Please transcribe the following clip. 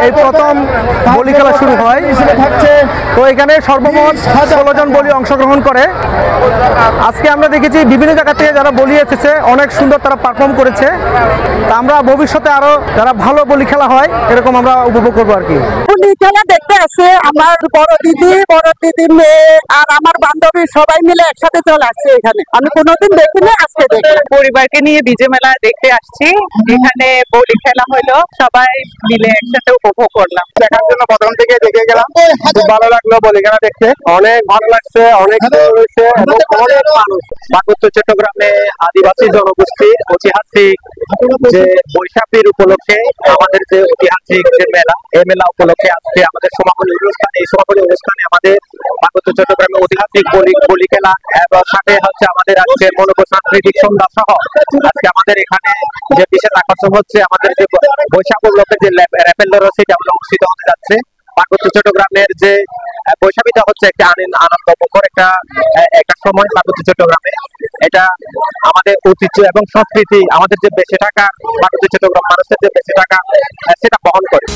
এই প্রথম বলি খেলা শুরু হয় তো এখানে সর্বমোট 16 জন বলি অংশগ্রহণ করে। আজকে আমরা দেখেছি বিভিন্ন জায়গা থেকে যারা বলি এসেছে অনেক সুন্দর তারা পারফর্ম করেছে। তা আমরা ভবিষ্যতে আরো যারা ভালো বলি খেলা হয় এরকম আমরা উপভোগ করবো আর কি। বলি খেলা দেখতে আসছে আমার বড় দিদি মেয়ে আর আমার বান্ধবী সবাই মিলে একসাথে চলে আসছে এখানে। আমি কোনোদিন দেখিনি, আজকে দেখলাম। পরিবারকে নিয়ে বিজয় মেলা দেখতে আসছি। এখানে বলি খেলা হলো, সবাই মিলে একসাথে উপভোগ করলাম। দেখার জন্য প্রথম থেকে দেখে গেলাম, খুব ভালো লাগলো বলি খেলা দেখতে, অনেক ভালো লাগছে, অনেক হয়েছে এবং অনেক মানুষ। পার্বত্য চট্টগ্রামে আদিবাসী জনগোষ্ঠীর ঐতিহাসিক যে বৈশাখীর উপলক্ষে আমাদের যে ঐতিহাসিক যে মেলা, এই মেলা উপলক্ষে আজকে আমাদের সমাপনী অনুষ্ঠান। এই সমাপনী অনুষ্ঠানে আমাদের পার্বত্য চট্টগ্রামে ঐতিহাসিক বলি খেলা এবং সাথে হচ্ছে আমাদের আজকে মনোজ্ঞ সাংস্কৃতিক সন্ধ্যা সহ আজকে আমাদের এখানে যে বিশেষ আকর্ষণ হচ্ছে আমাদের যে বৈশাখ উপলক্ষে যে র্যাপেল সেটা অনুষ্ঠিত হতে যাচ্ছে। পার্বত্য চট্টগ্রামের যে বৈশাখীটা হচ্ছে একটা আনন্দমুখর একটা সময় পার্বত্য চট্টগ্রামে। এটা আমাদের ঐতিহ্য এবং সংস্কৃতি, আমাদের যে বেঁচে থাকা পার্বত্য চট্টগ্রাম মানুষের যে বেঁচে থাকা সেটা বহন করে।